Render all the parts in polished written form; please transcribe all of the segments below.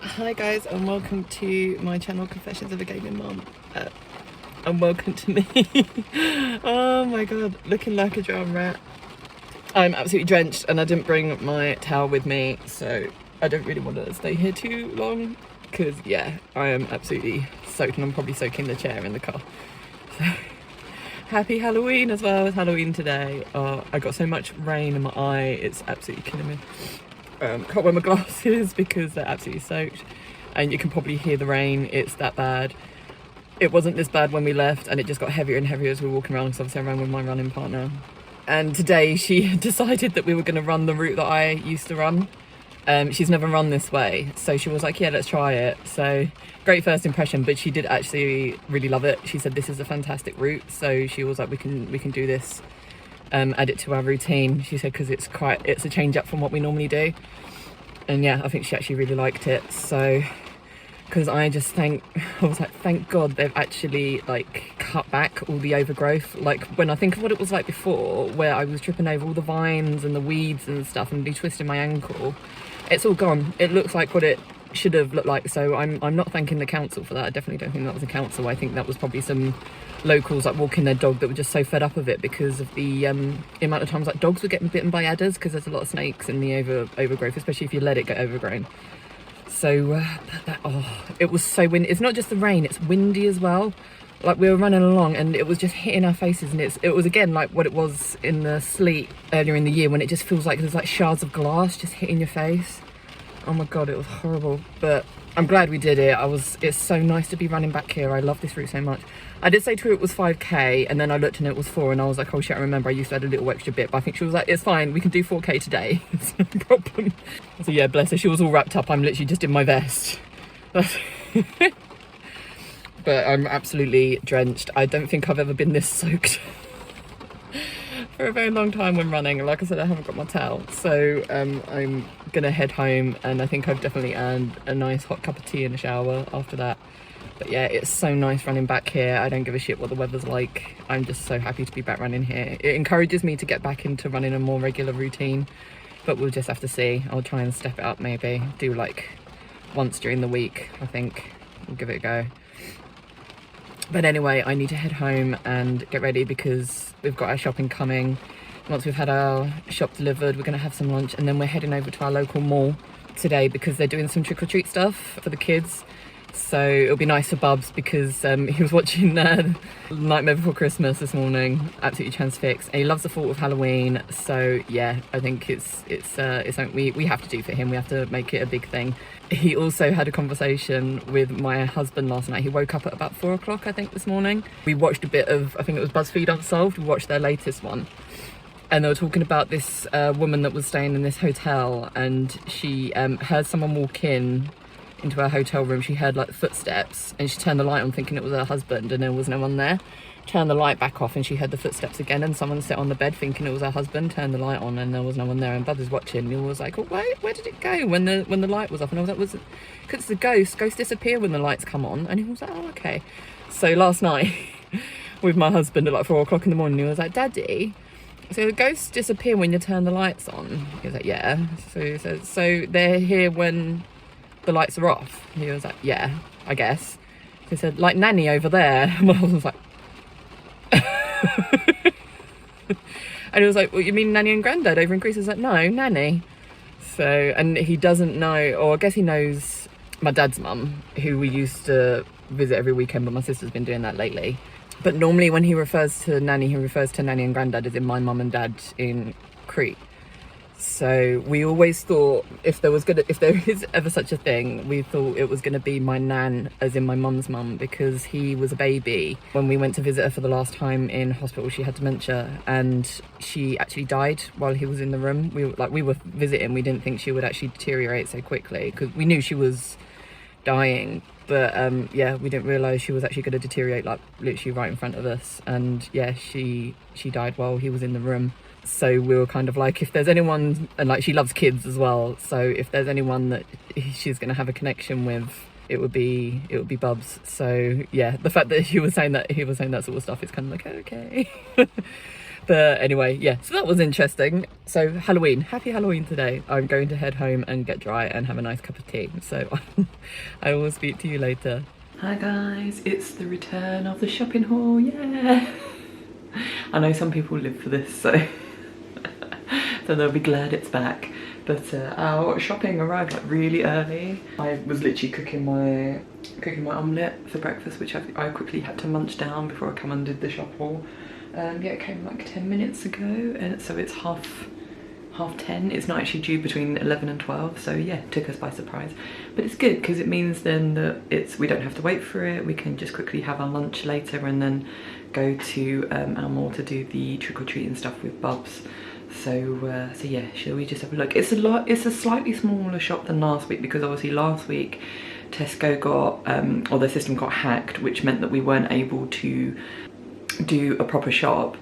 Hi guys, and welcome to my channel Confessions of a Gaming Mom. And welcome to me. Oh my god, looking like a drowned rat. I'm absolutely drenched and I didn't bring my towel with me, so I don't really want to stay here too long because yeah, I am absolutely soaked and I'm probably soaking the chair in the car. So happy Halloween as well. It's Halloween today. I got so much rain in my eye, it's absolutely killing me. Can't wear my glasses because they're absolutely soaked and you can probably hear the rain. It's that bad. It wasn't this bad when we left and it just got heavier and heavier as we were walking around because obviously I ran with my running partner. And today she decided that we were going to run the route that I used to run. She's never run this way, so she was like, yeah, let's try it. So great first impression, but she did actually really love it. She said this is a fantastic route, so she was like, we can do this. Add it to our routine, she said, because it's a change up from what we normally do. And yeah, I think she actually really liked it. So because I was like, thank god they've actually like cut back all the overgrowth. Like when I think of what it was like before, where I was tripping over all the vines and the weeds and stuff and be twisting my ankle, it's all gone. It looks like what it should have looked like. So I'm not thanking the council for that. I definitely don't think that was the council. I think that was probably some locals like walking their dog that were just so fed up of it because of the amount of times like dogs were getting bitten by adders because there's a lot of snakes in the overgrowth, especially if you let it get overgrown. So it was so windy. It's not just the rain, it's windy as well. Like we were running along and it was just hitting our faces, and it was again like what it was in the sleet earlier in the year when it just feels like there's like shards of glass just hitting your face. Oh my god, it was horrible, but I'm glad we did it. It's so nice to be running back here. I love this route so much. I did say to her it was 5k and then I looked and it was 4 and I was like, oh shit, I remember I used to add a little extra bit, but I think she was like, it's fine, we can do 4k today. It's no problem. So yeah, bless her, she was all wrapped up. I'm literally just in my vest. But I'm absolutely drenched. I don't think I've ever been this soaked for a very long time when running. Like I said, I haven't got my towel, so I'm gonna head home, and I think I've definitely earned a nice hot cup of tea in the shower after that. But yeah, it's so nice running back here. I don't give a shit what the weather's like. I'm just so happy to be back running here. It encourages me to get back into running a more regular routine, but we'll just have to see. I'll try and step it up, maybe do like once during the week. I think we'll give it a go. But anyway, I need to head home and get ready because we've got our shopping coming. Once we've had our shop delivered, we're going to have some lunch, and then we're heading over to our local mall today because they're doing some trick-or-treat stuff for the kids. So it'll be nice for Bubs because he was watching Nightmare Before Christmas this morning, absolutely transfixed, and he loves the thought of Halloween. So yeah, I think it's something we have to do for him. We have to make it a big thing. He also had a conversation with my husband last night. He woke up at about 4 o'clock, I think, this morning. We watched a bit of, I think it was BuzzFeed Unsolved. We watched their latest one. And they were talking about this woman that was staying in this hotel, and she heard someone walk into her hotel room. She heard like footsteps and she turned the light on thinking it was her husband, and there was no one there. Turned the light back off and she heard the footsteps again, and someone sat on the bed thinking it was her husband. Turned the light on and there was no one there, and Bubs was watching and he was like, oh, where did it go when the light was off? And I was like, because it's a ghost. Ghosts disappear when the lights come on. And he was like, oh, okay. So last night with my husband at like 4 o'clock in the morning, he was like, Daddy, so the ghosts disappear when you turn the lights on? He was like, yeah. So he said, so they're here when the lights are off? He was like, yeah, I guess. He said, like Nanny over there. And I was like, and he was like, well, you mean Nanny and Granddad over in Greece? I was like, no, Nanny. So, and he doesn't know, or I guess he knows my dad's mum, who we used to visit every weekend, but my sister's been doing that lately. But normally when he refers to Nanny, he refers to Nanny and Granddad as in my mum and dad in Crete. So we always thought if there is ever such a thing, we thought it was going to be my nan, as in my mum's mum, because he was a baby when we went to visit her for the last time in hospital. She had dementia and she actually died while he was in the room. We were visiting. We didn't think she would actually deteriorate so quickly because we knew she was dying, but yeah, we didn't realize she was actually going to deteriorate like literally right in front of us. And yeah, she died while he was in the room. So we were kind of like, if there's anyone, and like she loves kids as well, so if there's anyone that she's going to have a connection with, it would be Bubs. So yeah, the fact that he was saying that sort of stuff, it's kind of like, okay. But anyway, yeah, so that was interesting. So Halloween, happy Halloween today. I'm going to head home and get dry and have a nice cup of tea. So I will speak to you later. Hi guys, it's the return of the shopping haul, yeah. I know some people live for this, so so they'll be glad it's back. But our shopping arrived like really early. I was literally cooking my omelette for breakfast, which I quickly had to munch down before I come and did the shop haul. Yeah, it came like 10 minutes ago, and so it's half 10. It's not actually due between 11 and 12, so yeah, it took us by surprise. But it's good because it means then that we don't have to wait for it. We can just quickly have our lunch later and then go to our mall to do the trick-or-treating stuff with Bubs. So yeah, shall we just have a look? It's a slightly smaller shop than last week because obviously last week Tesco got or their system got hacked, which meant that we weren't able to do a proper shop,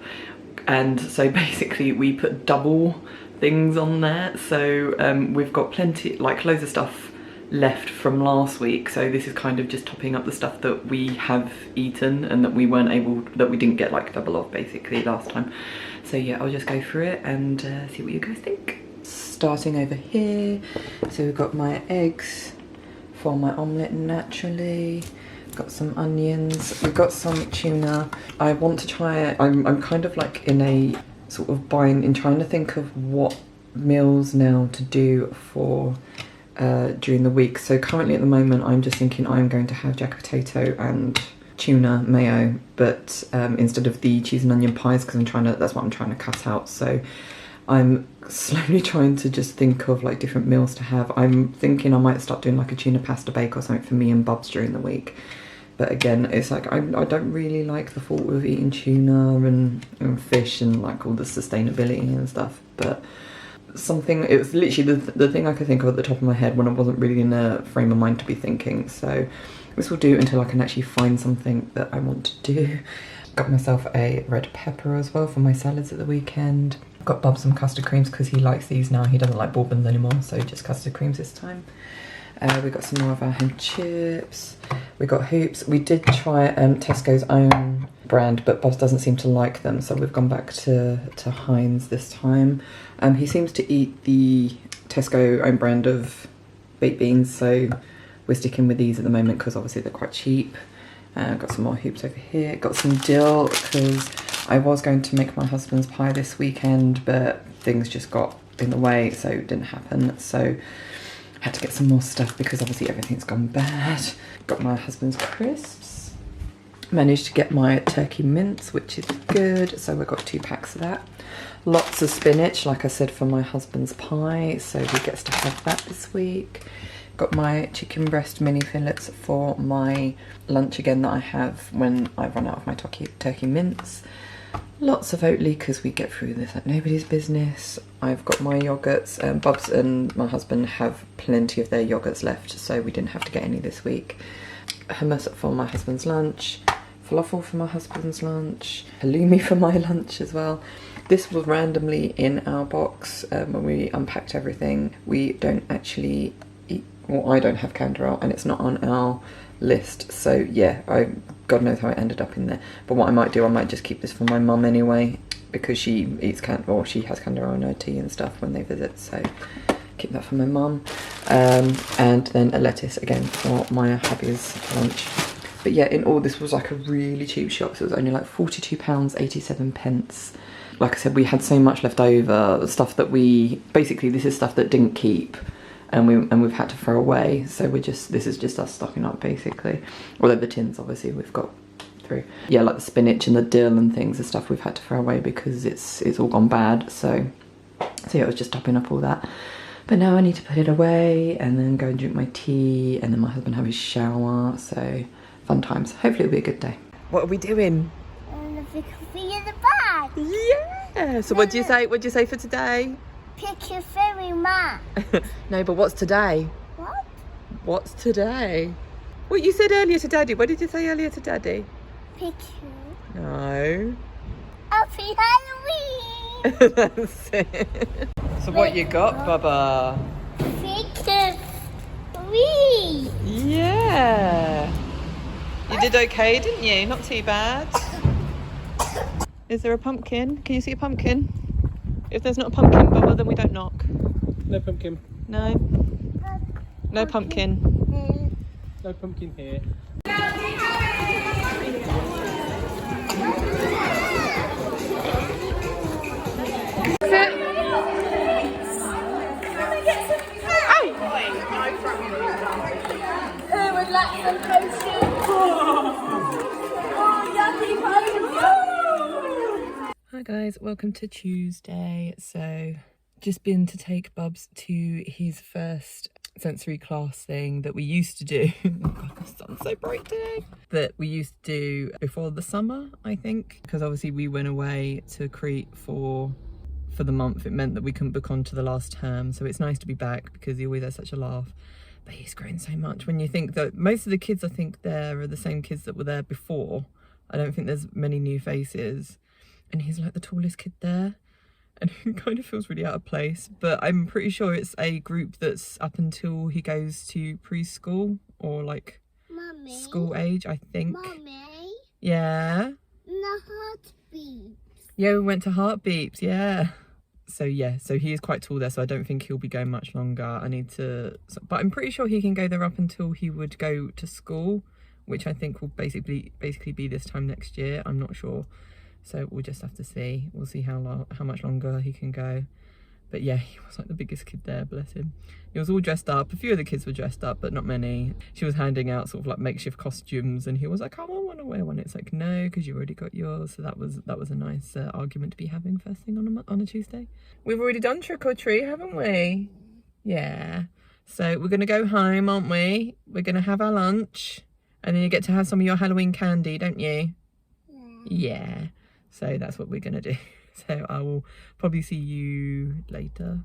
and so basically we put double things on there. So we've got plenty, like loads of stuff left from last week, so this is kind of just topping up the stuff that we have eaten and that we didn't get like double of basically last time. So yeah, I'll just go through it and see what you guys think. Starting over here, so we've got my eggs for my omelette naturally. Got some onions, we've got some tuna. I want to try it. I'm kind of like in a sort of trying to think of what meals now to do for during the week. So currently at the moment I'm just thinking I'm going to have jack potato and tuna mayo, but instead of the cheese and onion pies, because that's what I'm trying to cut out. So I'm slowly trying to just think of like different meals to have. I'm thinking I might start doing like a tuna pasta bake or something for me and Bubs during the week. But again, it's like I don't really like the thought of eating tuna and fish and like all the sustainability and stuff. But it was literally the thing I could think of at the top of my head when I wasn't really in a frame of mind to be thinking. So this will do until I can actually find something that I want to do. Got myself a red pepper as well for my salads at the weekend. Got Bubs some custard creams because he likes these now. He doesn't like bourbons anymore, so just custard creams this time. We got some more of our ham chips. We got hoops. We did try Tesco's own brand, but Bubs doesn't seem to like them, so we've gone back to Heinz this time. He seems to eat the Tesco own brand of baked beans, so we're sticking with these at the moment because obviously they're quite cheap. Got some more hoops over here. Got some dill because I was going to make my husband's pie this weekend, but things just got in the way, so it didn't happen. So had to get some more stuff because obviously everything's gone bad. Got my husband's crisps. Managed to get my turkey mince, which is good. So we've got 2 packs of that. Lots of spinach, like I said, for my husband's pie. So he gets to have that this week. Got my chicken breast mini fillets for my lunch again that I have when I run out of my turkey mince. Lots of Oatly because we get through this like nobody's business. I've got my yogurts. Bubs and my husband have plenty of their yogurts left, so we didn't have to get any this week. Hummus for my husband's lunch. Falafel for my husband's lunch. Halloumi for my lunch as well. This was randomly in our box when we unpacked everything. We don't actually eat, well, I don't have canderel and it's not on our list, so yeah, God knows how it ended up in there. But what I might do, I might just keep this for my mum anyway, because she eats she has canderel in her tea and stuff when they visit, so keep that for my mum. And then a lettuce again for my hubby's lunch. But yeah, in all this was like a really cheap shop, so it was only like £42.87. Like I said, we had so much left over, stuff that this is stuff that didn't keep. And we've had to throw away, so this is just us stocking up basically. Although the tins obviously we've got through. Yeah, like the spinach and the dill and things are stuff we've had to throw away because it's all gone bad. So yeah, it was just topping up all that. But now I need to put it away and then go and drink my tea and then my husband have his shower. So fun times. Hopefully it'll be a good day. What are we doing? The coffee in the bag. Yeah. So what'd you say? What'd you say for today? Pick your fairy map. No, but what's today? What? What's today? What you said earlier to Daddy. What did you say earlier to Daddy? Pick you. No. Happy Halloween. That's it. So what you got, Bubba? Pick me. Yeah. You did okay, didn't you? Not too bad. Is there a pumpkin? Can you see a pumpkin? If there's not a pumpkin, Bubba, then we don't knock. No pumpkin. No? No pumpkin. No pumpkin here. Who would like some potion? Oh, yucky potion! Hi guys, welcome to Tuesday. So, just been to take Bubs to his first sensory class thing that we used to do. Oh god, the sun's so bright today. That we used to do before the summer, I think, because obviously we went away to Crete for the month. It meant that we couldn't book on to the last term, so it's nice to be back because he always has such a laugh. But he's grown so much when you think that most of the kids I think there are the same kids that were there before. I don't think there's many new faces, and he's like the tallest kid there, and it kind of feels really out of place. But I'm pretty sure it's a group that's up until he goes to preschool or like Mummy, school age, I think. Mummy, Yeah. the heartbeat. Yeah, we went to Heartbeeps, yeah. So yeah, so he is quite tall there, so I don't think he'll be going much longer. I need to, but I'm pretty sure he can go there up until he would go to school, which I think will basically be this time next year. I'm not sure, so we'll just have to see. We'll see how much longer he can go. But yeah, he was like the biggest kid there, bless him. He was all dressed up. A few of the kids were dressed up, but not many. She was handing out sort of like makeshift costumes, and he was like, "Oh, I want to wear one." It's like, no, because you already got yours. So that was a nice argument to be having first thing on a Tuesday. We've already done trick or treat, haven't we? Yeah. So we're gonna go home, aren't we? We're gonna have our lunch, and then you get to have some of your Halloween candy, don't you? Yeah. So that's what we're gonna do. So I will probably see you later.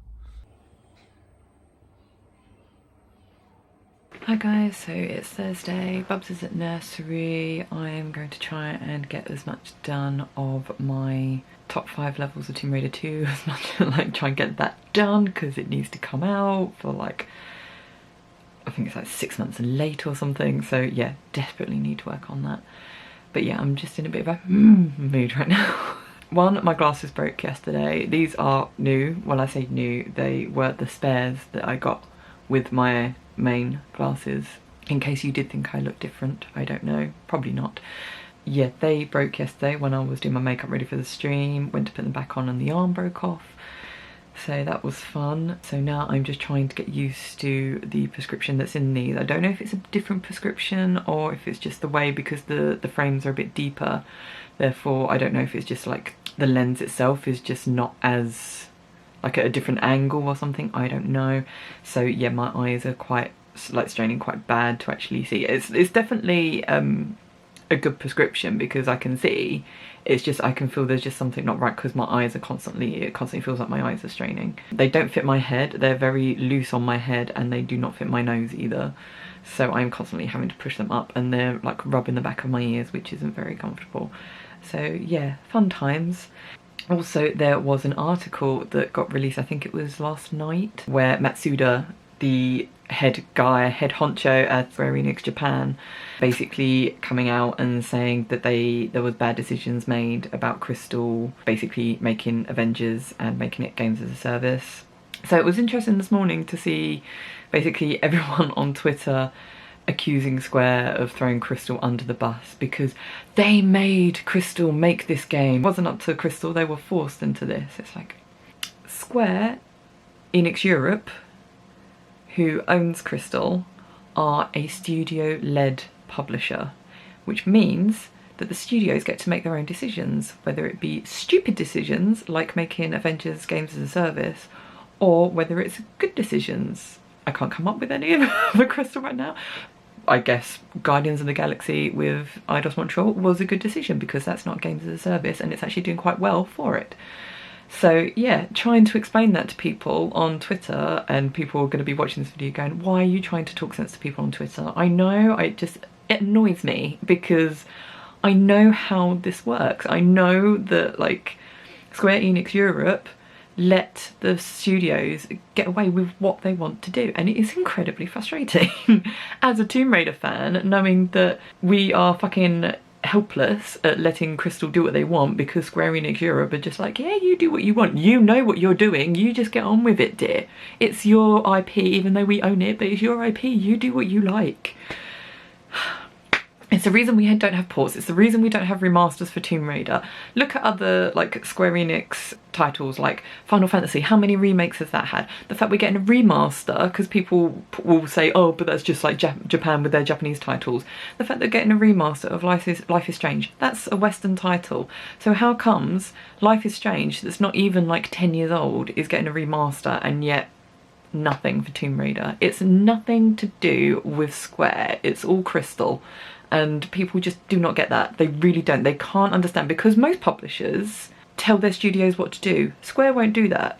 Hi guys, so it's Thursday. Bubs is at nursery. I am going to try and get as much done of my top 5 levels of Tomb Raider 2 as much like try and get that done because it needs to come out for like, I think it's like 6 months late or something. So yeah, desperately need to work on that. But yeah, I'm just in a bit of a mood right now. One, my glasses broke yesterday. These are new. Well, I say new, they were the spares that I got with my main glasses. In case you did think I looked different, I don't know, probably not. Yeah, they broke yesterday when I was doing my makeup ready for the stream. Went to put them back on and the arm broke off. So that was fun. So now I'm just trying to get used to the prescription that's in these. I don't know if it's a different prescription or if it's just the way, because the frames are a bit deeper. Therefore, I don't know if it's just like the lens itself is just not as like at a different angle or something. I don't know. So yeah, my eyes are quite like straining quite bad to actually see. It's definitely a good prescription because I can see. It's just I can feel there's just something not right because my eyes are it constantly feels like my eyes are straining. They don't fit my head. They're very loose on my head, and they do not fit my nose either. So I'm constantly having to push them up, and they're like rubbing the back of my ears, which isn't very comfortable. So yeah, fun times. Also, there was an article that got released, I think it was last night, where Matsuda, the head honcho at Square Enix Japan, basically coming out and saying that there was bad decisions made about Crystal basically making Avengers and making it games as a service. So it was interesting this morning to see basically everyone on Twitter accusing Square of throwing Crystal under the bus because they made Crystal make this game. It wasn't up to Crystal, they were forced into this. It's like Square Enix Europe, who owns Crystal, are a studio-led publisher, which means that the studios get to make their own decisions, whether it be stupid decisions like making Avengers games as a service, or whether it's good decisions. I can't come up with any of the Crystal right now. I guess Guardians of the Galaxy with Eidos Montreal was a good decision because that's not games as a service and it's actually doing quite well for it. So yeah, trying to explain that to people on Twitter, and people are going to be watching this video going, why are you trying to talk sense to people on Twitter? I know, it annoys me because I know how this works. I know that like Square Enix Europe let the studios get away with what they want to do, and it is incredibly frustrating as a Tomb Raider fan, knowing that we are fucking helpless at letting Crystal do what they want because Square Enix Europe are just like, yeah, you do what you want. You know what you're doing. You just get on with it, dear. It's your IP, even though we own it, but it's your IP. You do what you like. It's the reason we don't have ports. It's the reason we don't have remasters for Tomb Raider. Look at other like Square Enix titles like Final Fantasy. How many remakes has that had? The fact we're getting a remaster, because people will say, oh, but that's just like Japan with their Japanese titles. The fact they're getting a remaster of Life is Strange, that's a Western title. So how comes Life is Strange, that's not even like 10 years old, is getting a remaster and yet nothing for Tomb Raider? It's nothing to do with Square. It's all Crystal. And people just do not get that. They really don't. They can't understand, because most publishers tell their studios what to do. Square won't do that.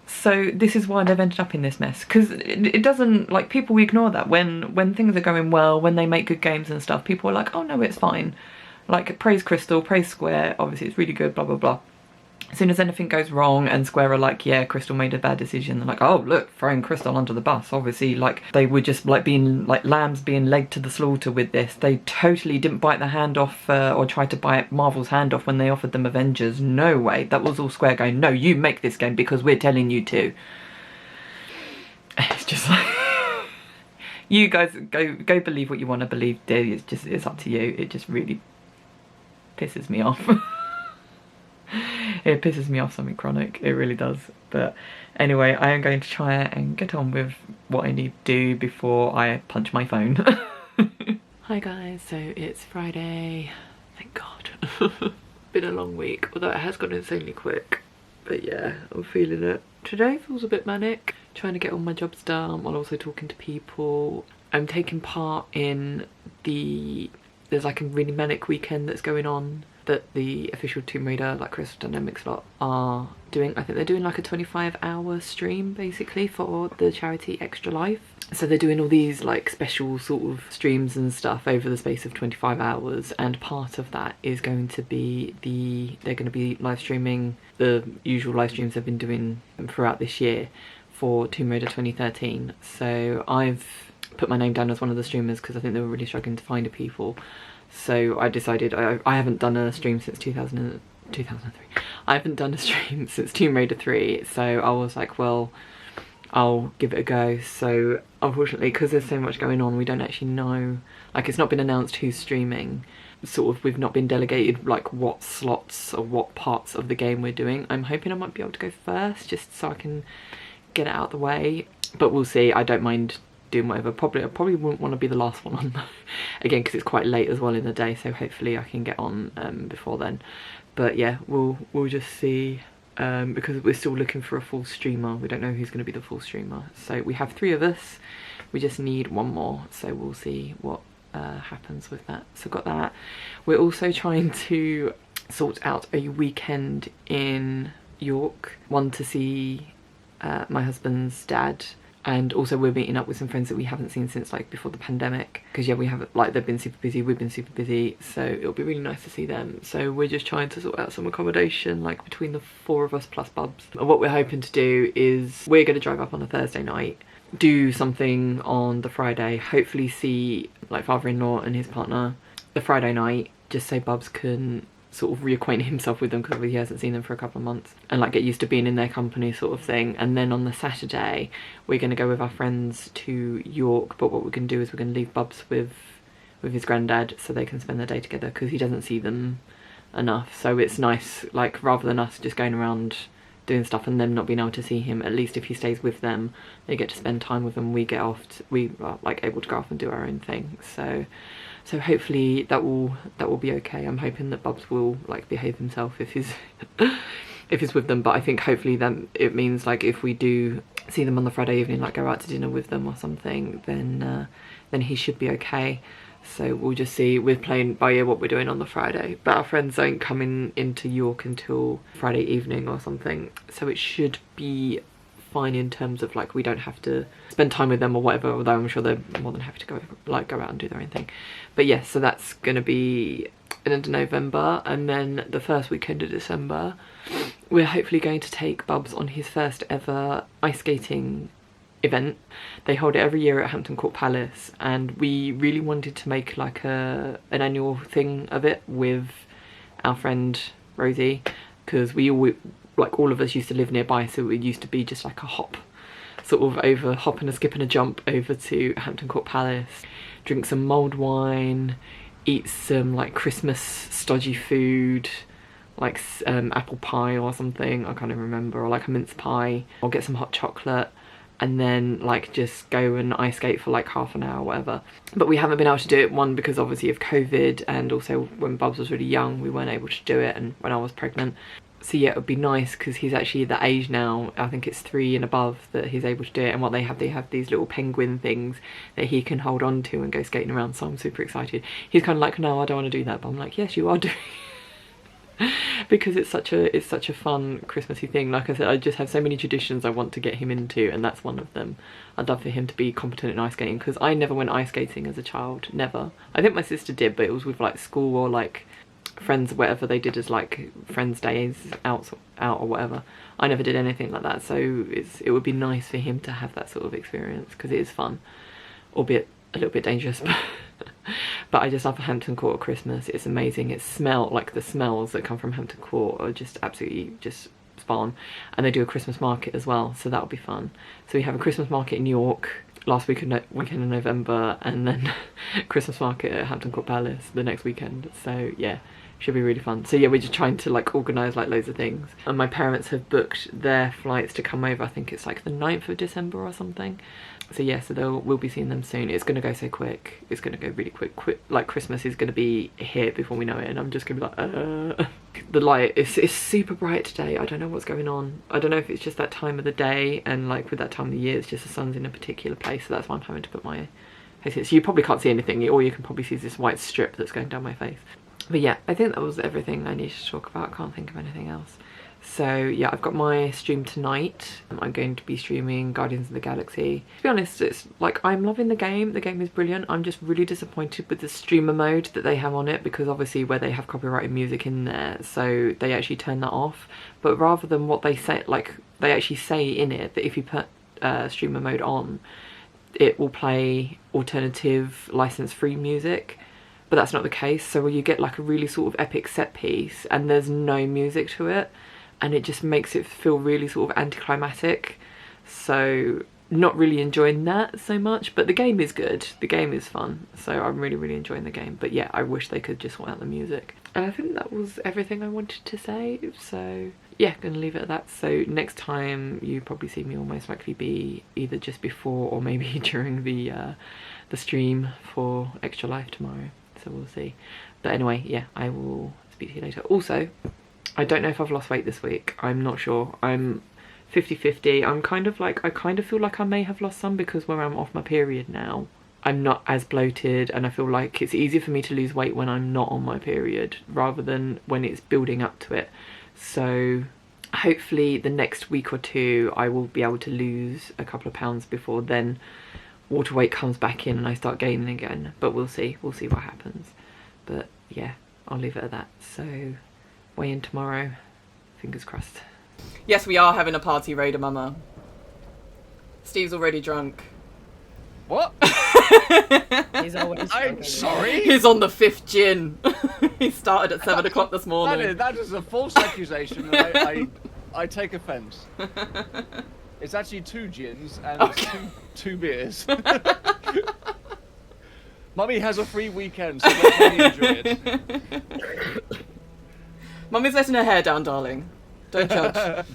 So this is why they've ended up in this mess, because it doesn't, like, people ignore that. When things are going well, when they make good games and stuff, people are like, oh no, it's fine. Like, praise Crystal, praise Square, obviously it's really good, blah blah blah. As soon as anything goes wrong and Square are like, yeah, Crystal made a bad decision, they're like, oh look, throwing Crystal under the bus. Obviously, like, they were just like being like lambs being led to the slaughter with this. They totally didn't bite the hand off or try to bite Marvel's hand off when they offered them Avengers. No way. That was all Square going, no, you make this game because we're telling you to. It's just like, you guys go believe what you want to believe, dear. It's up to you. It just really pisses me off. It pisses me off, something chronic, it really does. But anyway, I am going to try and get on with what I need to do before I punch my phone. Hi guys, so it's Friday, thank God. Been a long week, although it has gone insanely quick. But yeah, I'm feeling it. Today feels a bit manic, trying to get all my jobs done while also talking to people. I'm taking part in there's like a really manic weekend that's going on that the official Tomb Raider, like Crystal Dynamics lot, are doing. I think they're doing like a 25-hour stream basically for the charity Extra Life. So they're doing all these like special sort of streams and stuff over the space of 25 hours, and part of that is going to be they're going to be live streaming the usual live streams they've been doing throughout this year for Tomb Raider 2013. So I've put my name down as one of the streamers because I think they were really struggling to find people. So I decided, I haven't done a stream since 2003. I haven't done a stream since Tomb Raider 3, so I was like, well, I'll give it a go. So unfortunately, because there's so much going on, we don't actually know, like, it's not been announced who's streaming. Sort of, we've not been delegated like what slots or what parts of the game we're doing. I'm hoping I might be able to go first, just so I can get it out of the way. But we'll see. I don't mind doing whatever. I probably wouldn't want to be the last one on again, because it's quite late as well in the day, so hopefully I can get on before then. But yeah, we'll just see, because we're still looking for a full streamer. We don't know who's going to be the full streamer, so we have 3 of us, we just need 1 more, so we'll see what happens with that. So got that. We're also trying to sort out a weekend in York, one to see my husband's dad, and also we're meeting up with some friends that we haven't seen since like before the pandemic, because yeah, we haven't, like, they've been super busy, we've been super busy, so it'll be really nice to see them. So we're just trying to sort out some accommodation, like between the 4 of us plus Bubs. And what we're hoping to do is we're going to drive up on a Thursday night, do something on the Friday, hopefully see like father-in-law and his partner the Friday night, just so Bubs can sort of reacquaint himself with them, because he hasn't seen them for a couple of months, and like get used to being in their company sort of thing. And then on the Saturday we're going to go with our friends to York, but what we're going to do is we're going to leave Bubs with his granddad so they can spend their day together, because he doesn't see them enough. So it's nice, like, rather than us just going around doing stuff and them not being able to see him, at least if he stays with them, they get to spend time with him. We get off we are like able to go off and do our own thing. So hopefully that will be okay. I'm hoping that Bubs will like behave himself if he's if he's with them, but I think hopefully then it means like if we do see them on the Friday evening, like go out to dinner with them or something, then he should be okay. So we'll just see. We're playing by ear what we're doing on the Friday, but our friends aren't coming into York until Friday evening or something, so it should be fine in terms of like we don't have to spend time with them or whatever, although I'm sure they're more than happy to go out and do their own thing. But yes, so that's gonna be in end of November, and then the first weekend of December we're hopefully going to take Bubs on his first ever ice skating event. They hold it every year at Hampton Court Palace, and we really wanted to make like an annual thing of it with our friend Rosie, because we all, like all of us used to live nearby, so it used to be just like a hop and a skip and a jump over to Hampton Court Palace, drink some mulled wine, eat some like Christmas stodgy food, like apple pie or something, I can't even remember, or like a mince pie, or get some hot chocolate, and then like just go and ice skate for like half an hour or whatever. But we haven't been able to do it, one because obviously of COVID, and also when Bubs was really young we weren't able to do it, and when I was pregnant. So yeah, it would be nice because he's actually the age now, I think it's 3 and above, that he's able to do it. And what they have these little penguin things that he can hold on to and go skating around, so I'm super excited. He's kind of like, no, I don't want to do that, but I'm like, yes, you are doing because it's such a fun Christmassy thing. Like I said, I just have so many traditions I want to get him into, and that's one of them. I'd love for him to be competent in ice skating, because I never went ice skating as a child, never. I think my sister did, but it was with like school or like friends, whatever they did as like friends days out or whatever. I never did anything like that, so it would be nice for him to have that sort of experience, because it is fun, albeit a little bit dangerous. But I just love Hampton Court at Christmas. It's amazing. The smells that come from Hampton Court are just absolutely just spot on. And they do a Christmas market as well, so that'll be fun. So we have a Christmas market in York last weekend in November, and then Christmas market at Hampton Court Palace the next weekend. So yeah, should be really fun. So yeah, we're just trying to like organise like loads of things. And my parents have booked their flights to come over. I think it's like the 9th of December or something. So yeah, so we'll be seeing them soon. It's going to go so quick. It's going to go really quick. Like Christmas is going to be here before we know it, and I'm just going to be like, The light is super bright today. I don't know what's going on. I don't know if it's just that time of the day, and like with that time of the year, it's just the sun's in a particular place, so that's why I'm having to put my face in. So you probably can't see anything, all you can probably see is this white strip that's going down my face. But yeah, I think that was everything I needed to talk about. I can't think of anything else. So yeah, I've got my stream tonight. I'm going to be streaming Guardians of the Galaxy. To be honest, it's like, I'm loving the game. The game is brilliant. I'm just really disappointed with the streamer mode that they have on it, because obviously where they have copyrighted music in there, so they actually turn that off. But rather than what they say, like they actually say in it that if you put streamer mode on, it will play alternative license-free music. But that's not the case. So you get like a really sort of epic set piece and there's no music to it, and it just makes it feel really sort of anticlimactic. So not really enjoying that so much, but the game is good. The game is fun. So I'm really enjoying the game. But yeah, I wish they could just sort out the music. And I think that was everything I wanted to say. So yeah, gonna leave it at that. So next time you probably see me will most likely be either just before or maybe during the stream for Extra Life tomorrow. So we'll see. But anyway, yeah, I will speak to you later. Also, I don't know if I've lost weight this week. I'm not sure. I'm 50-50. I'm kind of like, I kind of feel like I may have lost some, because when I'm off my period now, I'm not as bloated, and I feel like it's easier for me to lose weight when I'm not on my period rather than when it's building up to it. So hopefully the next week or two I will be able to lose a couple of pounds before then water weight comes back in and I start gaining again. But we'll see what happens. But yeah, I'll leave it at that. So weigh in tomorrow, fingers crossed. Yes, we are having a party, Raider Mama. Steve's already drunk. What? He's always I'm sorry? He's on the 5th gin. He started at 7 o'clock this morning. That is a false accusation, and I take offence. It's actually 2 gins and Okay. two beers. Mummy has a free weekend, so let Mummy enjoy it. Mummy's letting her hair down, darling. Don't judge.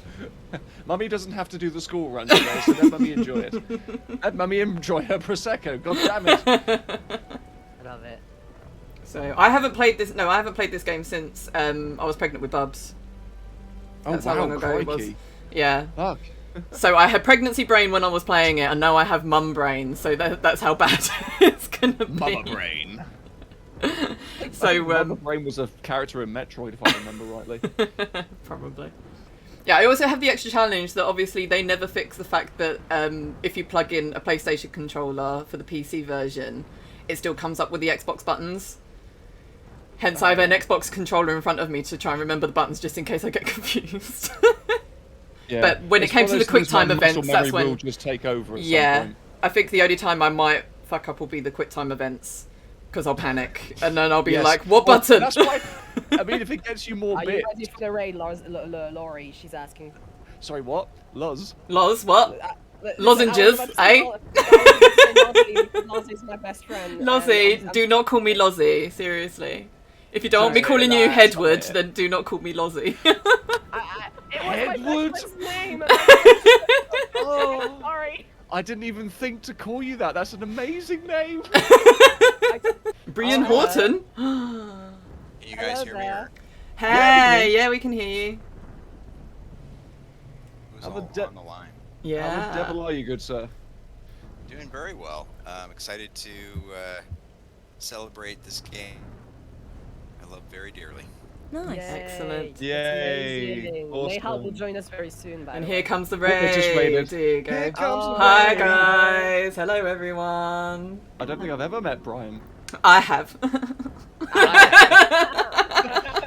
Mummy doesn't have to do the school run today, so let Mummy enjoy it. Let Mummy enjoy her Prosecco, god damn it. I love it. So I haven't played this game since I was pregnant with Bubs. That's how long ago it was. Yeah. Fuck. So I had pregnancy brain when I was playing it, and now I have mum brain, so that's how bad it's gonna be. Mama Brain. So Mama Brain was a character in Metroid, if I remember rightly. Probably. Yeah, I also have the extra challenge that obviously they never fix the fact that if you plug in a PlayStation controller for the PC version, it still comes up with the Xbox buttons. Hence, I have an Xbox controller in front of me to try and remember the buttons just in case I get confused. Yeah. But when It's it came one to of the those quick things where time muscle events, that's memory will when. just take over at some Yeah, point. I think the only time I might fuck up will be the quick time events because I'll panic and then I'll be Yes. like, "What Well, button?" that's why. I mean, if it gets you more Are you ready bits. for the raid, Laurie? She's asking. Sorry, what? Luz? Loz, what? Listen, Lozenges, I was about to say eh? Lozzie, because Lozzie's my best friend. and Lozzie, I'm do not call me Lozzie, seriously. If you don't want me Don't say calling you that, Headwood, stop it. then do not call me Lozzie. it was my Edward? best friend's name. Oh, Sorry. I didn't even think to call you that. That's an amazing name. Brian Oh, Horton? Can you guys Hello hear me? there. Or Hey, yeah, we can hear you. who's How all the on the line? How the Yeah. devil are you, good sir? Doing very well. I'm excited to celebrate this game I love very dearly. Nice. Yay. Excellent. It's Yay. amazing. Awesome. Nehal will join us very soon, by And the here way. comes the they just raid. raided. There you go. Here comes the Hi raid. guys. Hello everyone. I don't think I've ever met Brian. I have.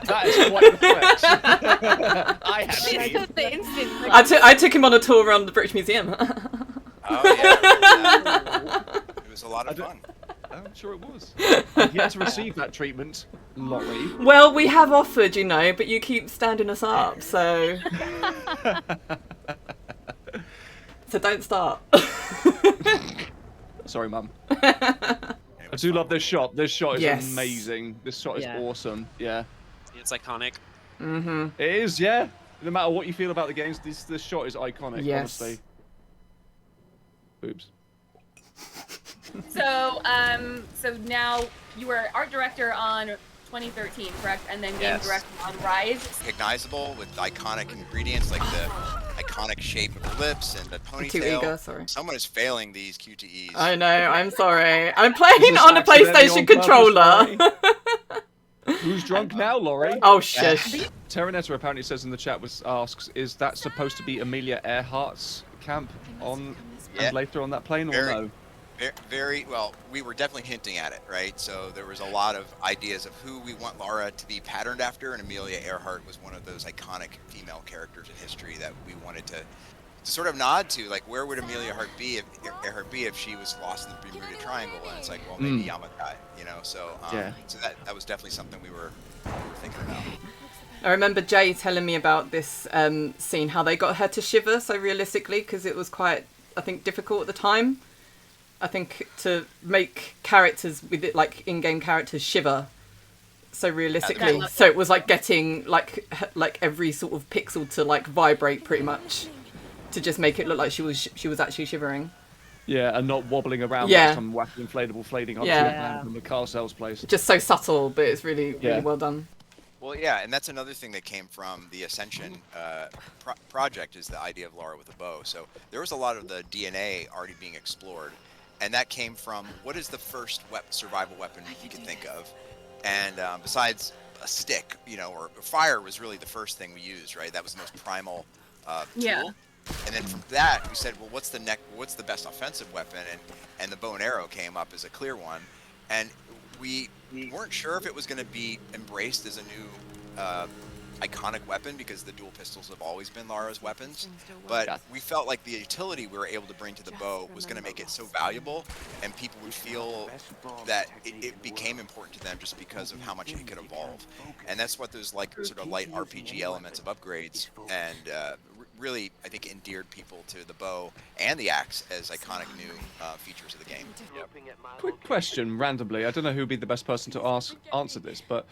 That is quite the flex. I have seen. The instant. I took him on a tour around the British Museum. Oh yeah, it was a lot of fun. I'm sure it was. I've yet to receive that treatment, Laurie. Well, we have offered, you know, but you keep standing us up, so so don't start. Sorry, Mum. It I was do fun. love this shot. This shot is Yes. amazing. This shot is Yeah. awesome. Yeah. It's iconic. Mm-hmm. It is, yeah. No matter what you feel about the games, this shot is iconic, Yes. honestly. Oops. So, so now you were art director on 2013, correct? And then game Yes. director on Rise. Recognizable with iconic ingredients like the iconic shape of the lips and the Too eager, ponytail. sorry. Someone is failing these QTEs. I know, I'm sorry. I'm playing Is this on a accidentally PlayStation on purpose, controller. Who's drunk now, Laurie? Oh, shush. Terranetta apparently says in the chat, asks, is that supposed to be Amelia Earhart's camp on Yeah. and later on that plane, or Very- no? Very well. We were definitely hinting at it, right? So there was a lot of ideas of who we want Lara to be patterned after, and Amelia Earhart was one of those iconic female characters in history that we wanted to sort of nod to. Like, where would Amelia Earhart be if she was lost in the Bermuda Triangle? And it's like, well, maybe Yamatai, you know. So Yeah. so that was definitely something we were thinking about. I remember Jay telling me about this scene, how they got her to shiver so realistically, because it was quite, I think, difficult at the time. I think to make characters with it, like in-game characters, shiver so realistically. Yeah. So it was like getting like every sort of pixel to like vibrate pretty much, to just make it look like she was actually shivering. Yeah, and not wobbling around Yeah. like some wacky inflatable flading object Yeah. from the car sales place. Just so subtle, but it's really Yeah. really well done. Well, yeah, and that's another thing that came from the Ascension project is the idea of Lara with a bow. So there was a lot of the DNA already being explored, and that came from what is the first survival weapon you can think of, and besides a stick, you know, or fire was really the first thing we used, right? That was the most primal tool. Yeah. And then from that, we said, well, what's the best offensive weapon? And the bow and arrow came up as a clear one, and we weren't sure if it was going to be embraced as a new iconic weapon because the dual pistols have always been Lara's weapons, but we felt like the utility we were able to bring to the bow was going to make it so valuable, and people would feel that it became important to them just because of how much it could evolve. And that's what those like sort of light RPG elements of upgrades and really, I think, endeared people to the bow and the axe as iconic new features of the game. Quick question, randomly. I don't know who would be the best person to answer this, but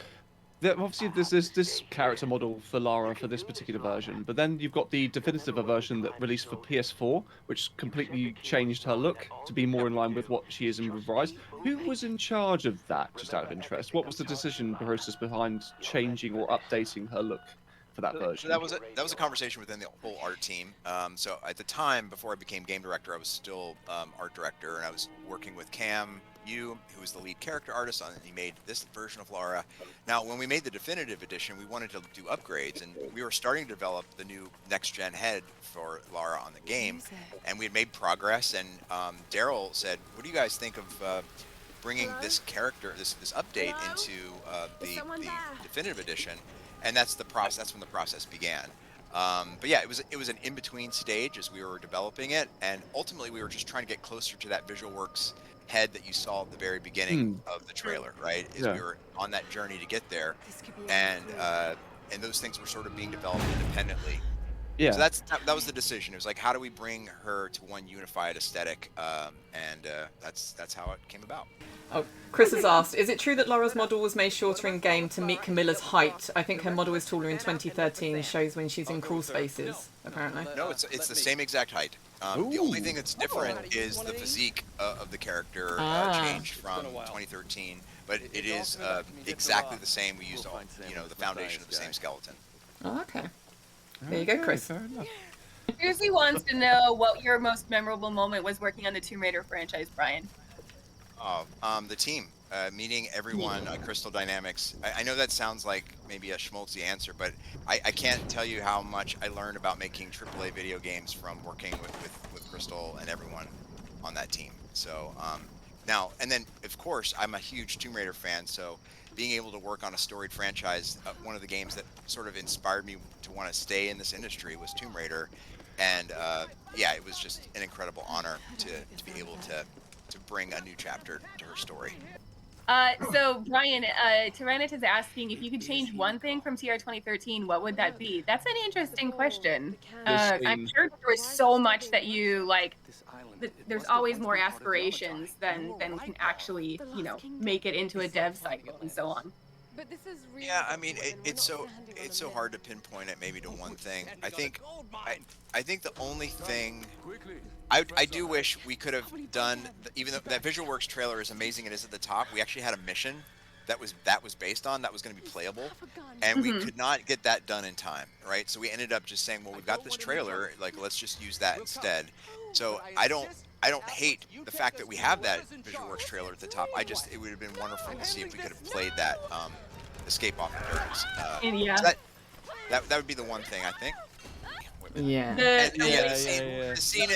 obviously there's this character model for Lara for this particular version, but then you've got the definitive version that released for PS4, which completely changed her look to be more in line with what she is in Rise. Who was in charge of that, just out of interest? What was the decision process behind changing or updating her look for that version? So that was a conversation within the whole art team. So at the time, before I became game director, I was still art director, and I was working with Cam Yu, who was the lead character artist on it. He made this version of Lara. Now, when we made the definitive edition, we wanted to do upgrades, and we were starting to develop the new next-gen head for Lara on the game, and we had made progress. And Daryl said, "What do you guys think of bringing this character, this update into the definitive edition?" And that's the process. That's when the process began. But yeah, it was an in-between stage as we were developing it, and ultimately we were just trying to get closer to that Visual Works head that you saw at the very beginning of the trailer, right? Is we Yeah. were on that journey to get there, and those things were sort of being developed independently. Yeah. So that was the decision. It was like, how do we bring her to one unified aesthetic? That's how it came about. Oh, Chris has asked, is it true that Laura's model was made shorter in game to meet Camilla's height? I think her model is taller in 2013, shows when she's in crawl spaces, apparently. No, it's the same exact height. The only thing that's different is the physique of the character changed from 2013, but it is exactly the same. We used all, the foundation of the same skeleton. Oh, okay. There you go, Chris. Fair enough. Susie wants to know what your most memorable moment was working on the Tomb Raider franchise, Brian. The team, meeting everyone at Crystal Dynamics. I know that sounds like maybe a schmaltzy answer, but I can't tell you how much I learned about making AAA video games from working with Crystal and everyone on that team. So now, and then of course, I'm a huge Tomb Raider fan, so being able to work on a storied franchise, one of the games that sort of inspired me to want to stay in this industry was Tomb Raider. And yeah, it was just an incredible honor to be able to bring a new chapter to her story. So Brian, Tyrannet is asking if you could change one thing from TR2013, what would that be? That's an interesting question. I'm sure there was so much that you like. There's always more aspirations than can actually, make it into a dev cycle and so on. Yeah, I mean, it's so hard to pinpoint it maybe to one thing. I think the only thing I do wish we could have done, even though that Visual Works trailer is amazing, it is at the top. We actually had a mission that was based on that was going to be playable, and we could not get that done in time, right? So we ended up just saying, well, we've got this trailer, like let's just use that instead. So I don't hate the fact that we have that Visual Works trailer at the top. It would have been wonderful to see if we could have played that Escape Off the Turtles. Yeah. So that would be the one thing I think. Yeah. The scene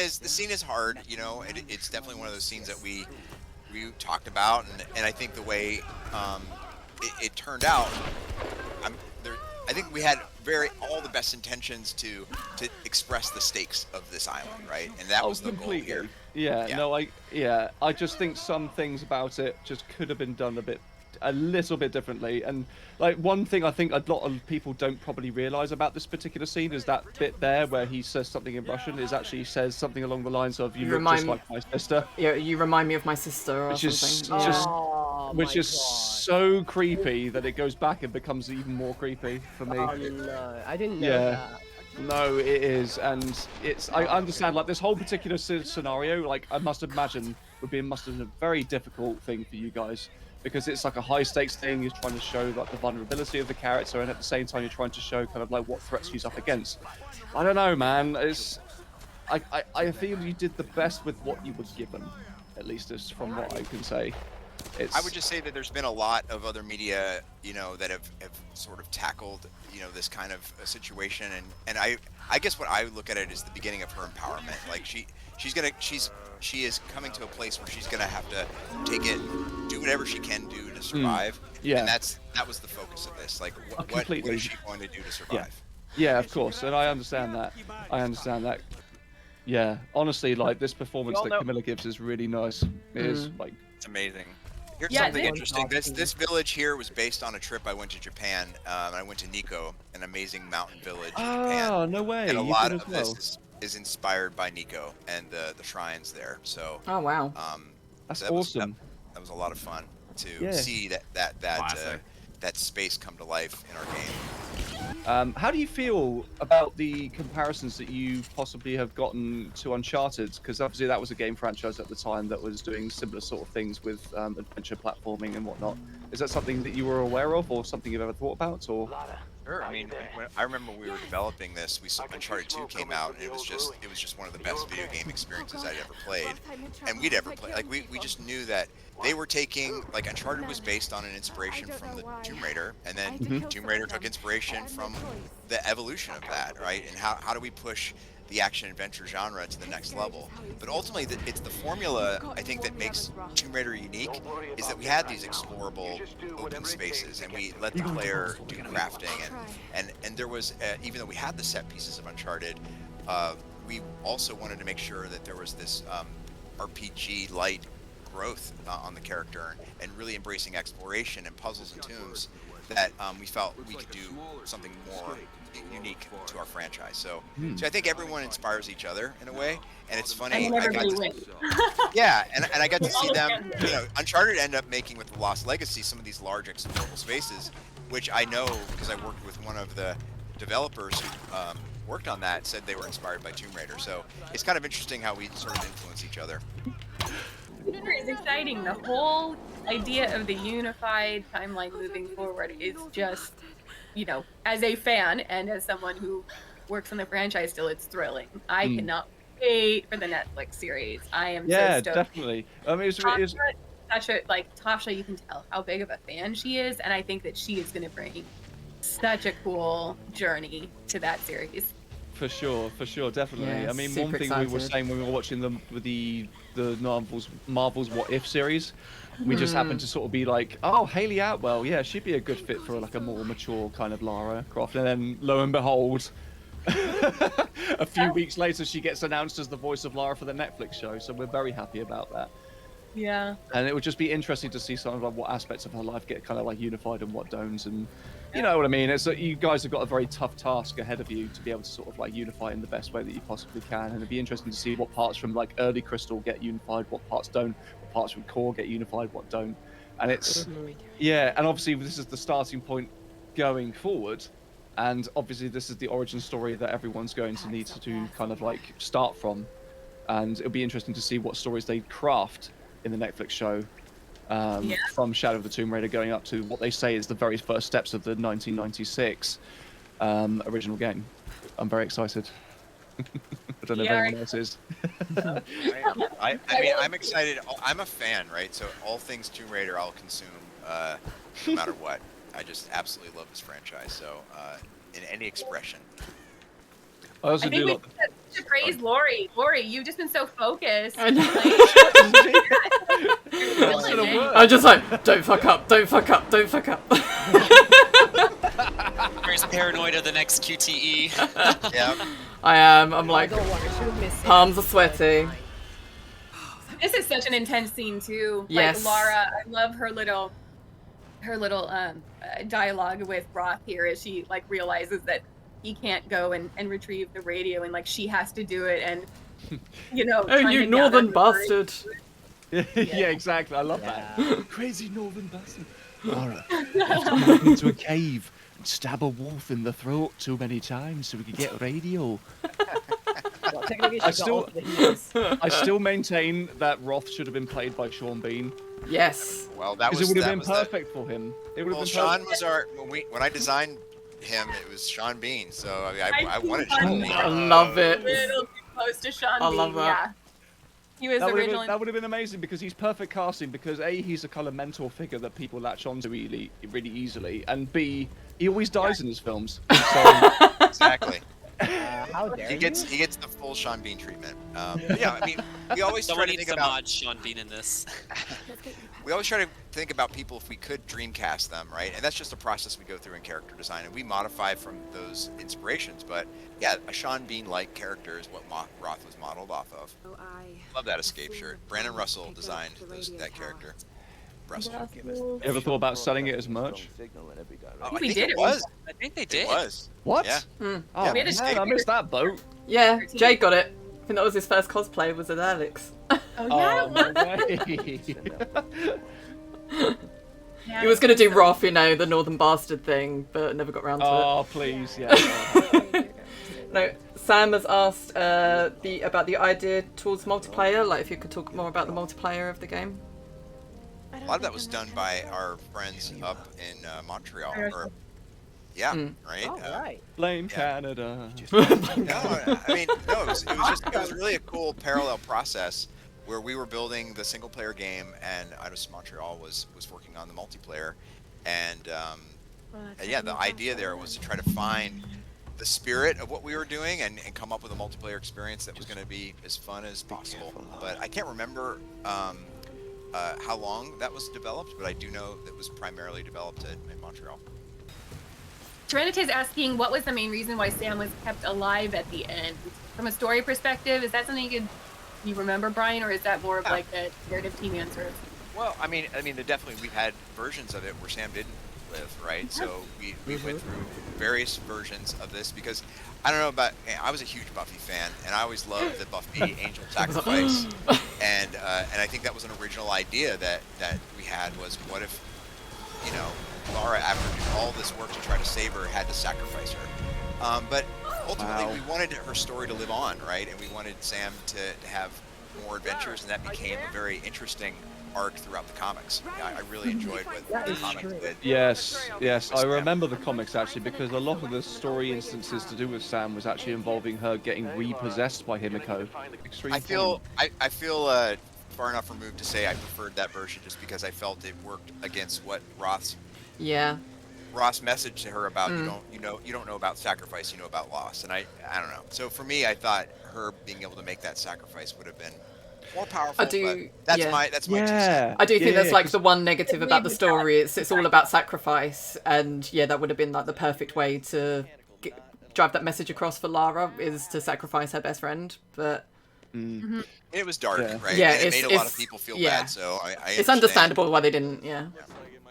is hard, it's definitely one of those scenes that we talked about, and I think the way it turned out, I think we had all the best intentions to express the stakes of this island, right? And that was the goal here. I just think some things about it just could have been done a little bit differently. And like one thing I think a lot of people don't probably realize about this particular scene is that bit there where he says something in Russian is actually says something along the lines of "You look just like my sister." Yeah, you remind me of my sister, or which something. is so creepy that it goes back and becomes even more creepy for me. Oh no, I didn't know that. No, it is, and I understand like this whole particular scenario. Like I must imagine must have been a very difficult thing for you guys. Because it's like a high stakes thing, you're trying to show like the vulnerability of the character, and at the same time you're trying to show kind of like what threats he's up against. I don't know, man. I feel you did the best with what you were given, at least as from what I can say. I would just say that there's been a lot of other media, that have sort of tackled, this kind of a situation, and I guess what I look at it is the beginning of her empowerment. Like she is coming to a place where she's gonna have to do whatever she can do to survive. Yeah. And that was the focus of this. Like what is she going to do to survive? Yeah, of course, and I understand that. Yeah, honestly, like this performance that Camilla gives is really nice. It is like it's amazing. Here's something interesting. This village here was based on a trip I went to Japan. And I went to Nikko, an amazing mountain village in Japan. Oh, no way! And a lot of this is inspired by Nikko and the shrines there. So. Oh wow. That's awesome. That was a lot of fun to see that space come to life in our game. How do you feel about the comparisons that you possibly have gotten to Uncharted? Because obviously that was a game franchise at the time that was doing similar sort of things with adventure platforming and whatnot. Is that something that you were aware of, or something you've ever thought about, or? Sure. I mean, I remember we were developing this. Uncharted 2 came out, and it was just one of the best video game experiences I'd ever played, and we'd ever played. Like we just knew that they were taking, like, Uncharted was based on an inspiration from the Tomb Raider, and then Tomb Raider took inspiration from the evolution of that, right? And how do we push the action adventure genre to the next level. But ultimately, it's the formula I think that makes Tomb Raider unique, is that we had these explorable open spaces, and we let the player do crafting, and there was even though we had the set pieces of Uncharted, we also wanted to make sure that there was this RPG light growth on the character, and really embracing exploration and puzzles and tombs, that we felt we could do something more unique to our franchise. So I think everyone inspires each other in a way, and it's funny. And everybody wins. Yeah, and I got to see them. Uncharted ended up making with the Lost Legacy some of these large explorable spaces, which I know because I worked with one of the developers who worked on that, said they were inspired by Tomb Raider. So it's kind of interesting how we sort of influence each other. It's exciting. The whole idea of the unified timeline moving forward is just, as a fan and as someone who works on the franchise still, it's thrilling. I cannot wait for the Netflix series. I am so stoked. Yeah, definitely. I mean, Tasha, you can tell how big of a fan she is, and I think that she is going to bring such a cool journey to that series. For sure, definitely. Yeah, I mean, super one thing we were excited. saying when we were watching the Marvel's What If series, we just happened to sort of be like, oh, Hayley Atwell, yeah, she'd be a good fit for like a more mature kind of Lara Croft. And then lo and behold, a few weeks later, she gets announced as the voice of Lara for the Netflix show. So we're very happy about that. Yeah. And it would just be interesting to see some of like what aspects of her life get kind of like unified and what don't. And you know what I mean? It's like you guys have got a very tough task ahead of you to be able to sort of like unify in the best way that you possibly can. And it'd be interesting to see what parts from like early Crystal get unified, what parts don't, what parts from Core get unified, what don't. And it's, yeah, and obviously this is the starting point going forward. And obviously this is the origin story that everyone's going to need to kind of like start from. And it'll be interesting to see what stories they craft in the Netflix show, from Shadow of the Tomb Raider going up to what they say is the very first steps of the 1996 original game. I'm very excited. I don't know if anyone else is. I mean, I'm excited. I'm a fan, right? So all things Tomb Raider I'll consume, no matter what. I just absolutely love this franchise. So in any expression. I also I think do we love... should praise Lori. Lori, you've just been so focused. I know. I'm just like, don't fuck up, don't fuck up, don't fuck up. Where's paranoid of the next QTE? Yeah. I am. I'm like, Don't worry, she'll miss it. palms are sweaty. This is such an intense scene too. Yes. Like Lara, I love her little dialogue with Roth here as she like realizes that he can't go and retrieve the radio, and like she has to do it, and Oh, trying you to northern gather the bastard. Yeah, exactly. I love that. Crazy northern bastard. Lara, you have to go into a cave and stab a wolf in the throat too many times so we can get radio. Well, technically, she I got still- all the heels. I still maintain that Roth should have been played by Sean Bean. Yes. Well, that Because was it would have that been was the- perfect for him. It would have Well, been Sean perfect. was our when I designed him. It was Sean Bean. So I mean, I wanted I Sean Bean. I love A it. little too close to Sean I Bean, love that. yeah. He was originally. That would have been amazing because he's perfect casting. Because A, he's a kind of mentor figure that people latch onto really easily, and B, he always dies in his films. So Exactly. How dare He you? gets the full Sean Bean treatment. Yeah, I mean, we always try Someone to needs think to about mod Sean Bean in this. we always try to think about people if we could dreamcast them, right? And that's just a process we go through in character design, and we modify from those inspirations. But yeah, a Sean Bean-like character is what Roth was modeled off of. Love that escape shirt. Brandon Russell designed that character. Russell. you ever thought about selling it as merch? Oh, We I think did. it was. I think they It did. was. What? Yeah. Oh We had a man, I missed that boat. Yeah, Jay got it. I think that was his first cosplay, was it Alex? Oh yeah. Oh no way. Yeah. He was going to do Roth, the northern bastard thing, but never got around to Oh please, yeah. it. No, Sam has asked about the idea towards multiplayer, like if you could talk more about the multiplayer of the game. A lot of that was done by our friends up in Montreal. Right? All right. Blame Yeah. Canada. No, I mean, no, it was really a cool parallel process where we were building the single player game, and Eidos Montreal was working on the multiplayer, and yeah, the idea there was to try to find the spirit of what we were doing and come up with a multiplayer experience that was going to be as fun as possible. But I can't remember how long that was developed, but I do know that was primarily developed in Montreal. Serenity is asking, what was the main reason why Sam was kept alive at the end? From a story perspective, is that something you remember, Brian, or is that more of like a narrative team answer? Well, I mean, we've had versions of it where Sam didn't live, right? So we went through various versions of this because I don't know about. I was a huge Buffy fan, and I always loved the Buffy angel sacrifice, and I think that was an original idea that we had was what if, you know, Lara, after all this work to try to save her, had to sacrifice her. But ultimately, we wanted her story to live on, right? And we wanted Sam to have more adventures, and that became a very interesting arc throughout the comics. I really enjoyed what the comics did. Yes, I remember the comics actually because a lot of the story instances to do with Sam was actually involving her getting repossessed by Himiko. I feel far enough removed to say I preferred that version just because I felt it worked against what Roth's message to her about you don't know about sacrifice, you know about loss, and I don't know. So for me, I thought her being able to make that sacrifice would have been more powerful. That's my 2 cents. I do think that's like the one negative about the story. It's all about sacrifice, and that would have been like the perfect way to drive that message across for Lara is to sacrifice her best friend. But it was dark, right? Yeah, and it made a lot of people feel bad. So it's understandable why they didn't. Yeah.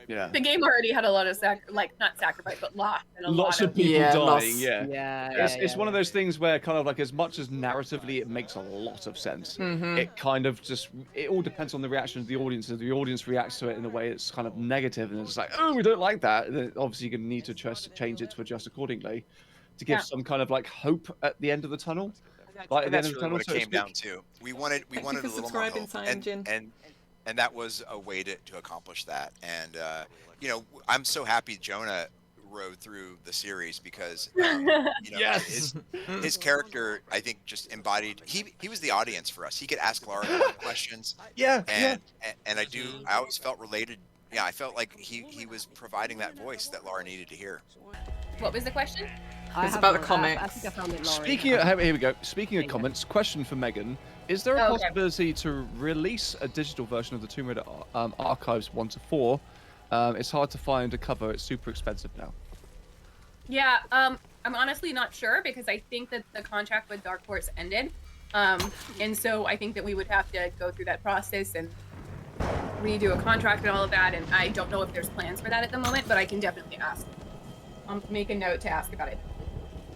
The game already had a lot of not sacrifice, but loss. And Lots of people dying. Loss. It's one of those things where kind of like as much as narratively it makes a lot of sense, it kind of it all depends on the reaction of the audience. If the audience reacts to it in a way that's kind of negative and it's like, oh, we don't like that, then obviously you're going to need to change it to adjust accordingly to give some kind of like hope at the end of the tunnel. Like at the end of the tunnel, what it came down to. We wanted a little more hope, and that was a way to accomplish that. And you know, I'm so happy Jonah rode through the series because you know, his character, I think, just embodied. He was the audience for us. He could ask Lara questions. And I always felt related. Yeah, I felt like he was providing that voice that Lara needed to hear. What was the question? It's about the comics. I think I found it, Laurie. Here we go. Speaking of comments, question for Megan. Is there a possibility to release a digital version of the Tomb Raider archives 1 to 4? It's hard to find a cover. It's super expensive now. Yeah, I'm honestly not sure because I think that the contract with Dark Horse ended. And so I think that we would have to go through that process and redo a contract and all of that. And I don't know if there's plans for that at the moment, but I can definitely ask. I'll make a note to ask about it.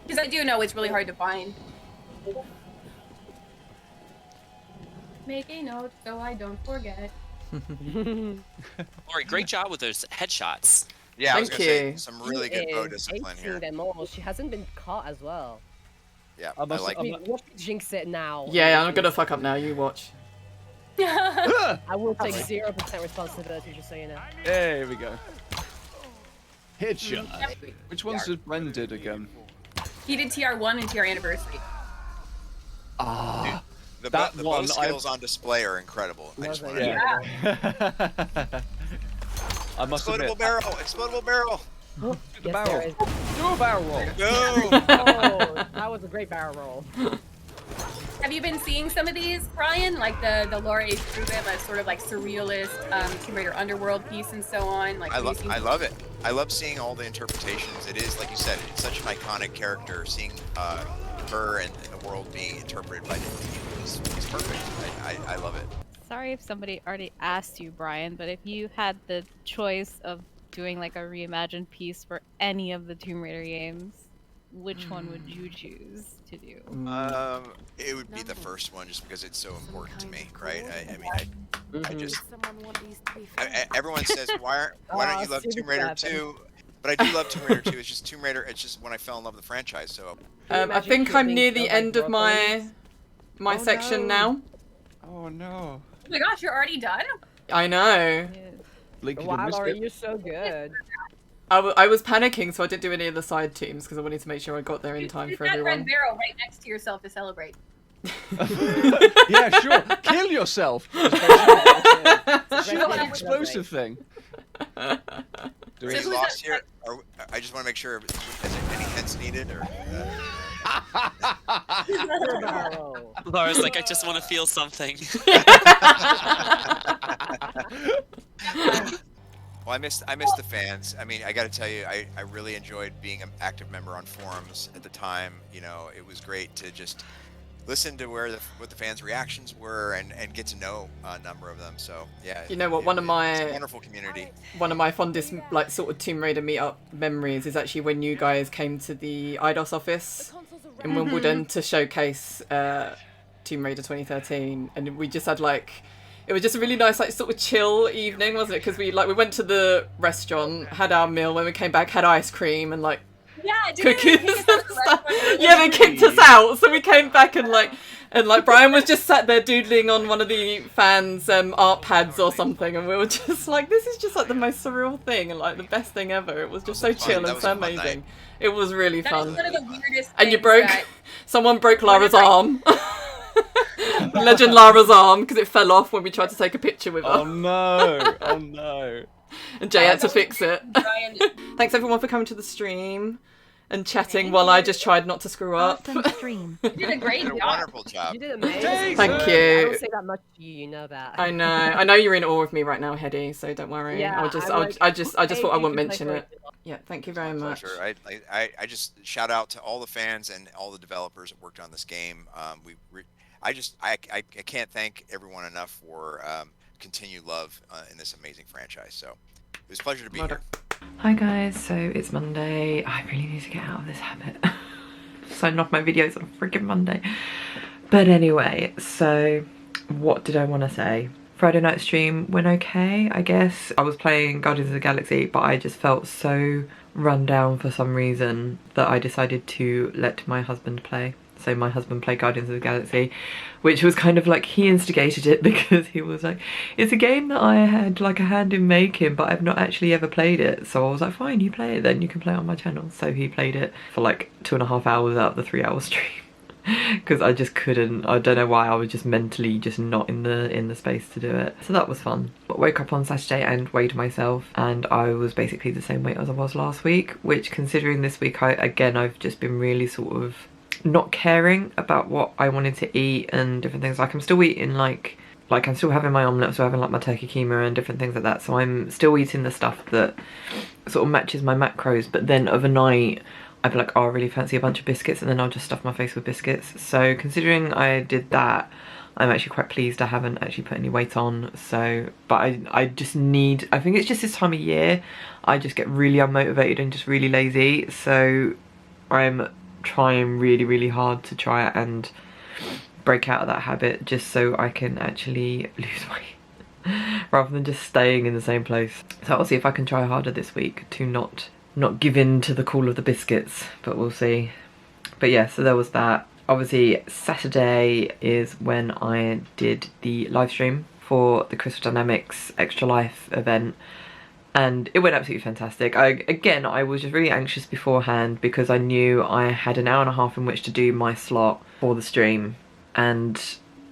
Because I do know it's really hard to find. Make a note so I don't forget. Laurie, great job with those headshots. Yeah, I was Thank gonna say you. some really good bow discipline here. Them all. She hasn't been caught as well. Yeah, I like Watch me jinx it now. Yeah, I'm gonna fuck up now. You watch. I will take 0% responsibility, just so you know. There we go. Headshot. Which ones did Bren did again? He did TR1 and TR Anniversary. The that bow skills on display are incredible. I just want to I must admit. Explodable barrel! Do the Yes, barrel. there is. Do a barrel roll. No! Oh, that was a great barrel roll. Have you been seeing some of these, Brian? Like the Laura H. Rubin, a sort of like surrealist Tomb Raider underworld piece and so on. Like I love it. I love seeing all the interpretations. It is, like you said, it's such an iconic character. Seeing her and the world being interpreted by different people is perfect. I love it. Sorry if somebody already asked you, Brian, but if you had the choice of doing like a reimagined piece for any of the Tomb Raider games, which one would you choose to do? It would be the first one, just because it's so important to me, right? I just everyone says why don't you love Tomb Raider 2? But I do love Tomb Raider 2. It's just Tomb Raider. It's just when I fell in love with the franchise. So I think I'm near the end of my section now. Oh no. Oh my gosh, you're already done? I know. Wow, Laurie, you're so good. I was panicking, so I didn't do any of the side teams because I wanted to make sure I got there in time for that red everyone. barrel right next to yourself to celebrate. Yeah, sure. Kill yourself. Shoot an explosive thing. do we lost here? I just want to make sure. Is there any defense needed, or? Laura's like, I just want to feel something. Well, I missed the fans. I mean, I got to tell you, I really enjoyed being an active member on forums at the time. You know, it was great to just listen to what the fans' reactions were and get to know a number of them. So yeah, you know what? it's a wonderful community. One of my fondest like sort of Tomb Raider meetup memories is actually when you guys came to the IDOS office in Wimbledon to showcase Tomb Raider 2013, and we just had like. It was just a really nice, like, sort of chill evening, wasn't it? Because we went to the restaurant, had our meal. When we came back, had ice cream and like cookies and stuff. Yeah, they kicked us out, so we came back and Brian was just sat there doodling on one of the fans' art pads or something, and we were just like, this is just like the most surreal thing and like the best thing ever. It was just so chill and so amazing. It was really fun. One of the weirdest and you things broke, someone broke Lara's arm. Legend Lara's arm, because it fell off when we tried to take a picture with her. Oh no! Oh no! And Jay had to fix it. Thanks everyone for coming to the stream and chatting while I just tried not to screw up. Stream. You did a great You did a job. wonderful job. You did amazing. Thank I you. don't say that much to you, you know that. I know you're in awe of me right now, Hedy, so don't worry. Yeah, I just thought I wouldn't mention it. Yeah, thank you very much. Pleasure. I just shout out to all the fans and all the developers that worked on this game. I can't thank everyone enough for continued love in this amazing franchise. So it was a pleasure to be here. Hi guys, so it's Monday. I really need to get out of this habit. Signing off my videos on freaking Monday. But anyway, so what did I want to say? Friday night stream went okay, I guess. I was playing Guardians of the Galaxy, but I just felt so run down for some reason that I decided to let my husband play. So my husband played Guardians of the Galaxy, which was kind of like, he instigated it because he was like, it's a game that I had like a hand in making, but I've not actually ever played it. So I was like, fine, you play it then, you can play it on my channel. So he played it for like 2.5 hours out of the 3-hour stream. Because I just couldn't, I don't know why, I was just mentally just not in the space to do it. So that was fun. But woke up on Saturday and weighed myself, and I was basically the same weight as I was last week, which considering this week I've just been really sort of not caring about what I wanted to eat and different things. Like I'm still eating like I'm still having my omelette, I'm still having like my turkey keema and different things like that. So I'm still eating the stuff that sort of matches my macros, but then overnight I'd be like, oh, I really fancy a bunch of biscuits, and then I'll just stuff my face with biscuits. So considering I did that, I'm actually quite pleased I haven't actually put any weight on. So, but I just need, I think it's just this time of year, I just get really unmotivated and just really lazy. So I'm trying really hard to try and break out of that habit just so I can actually lose weight rather than just staying in the same place. So I'll see if I can try harder this week to not give in to the call of the biscuits, but we'll see. But yeah, so there was that. Obviously Saturday is when I did the live stream for the Crystal Dynamics Extra Life event, and it went absolutely fantastic. I was just really anxious beforehand because I knew I had an hour and a half in which to do my slot for the stream. And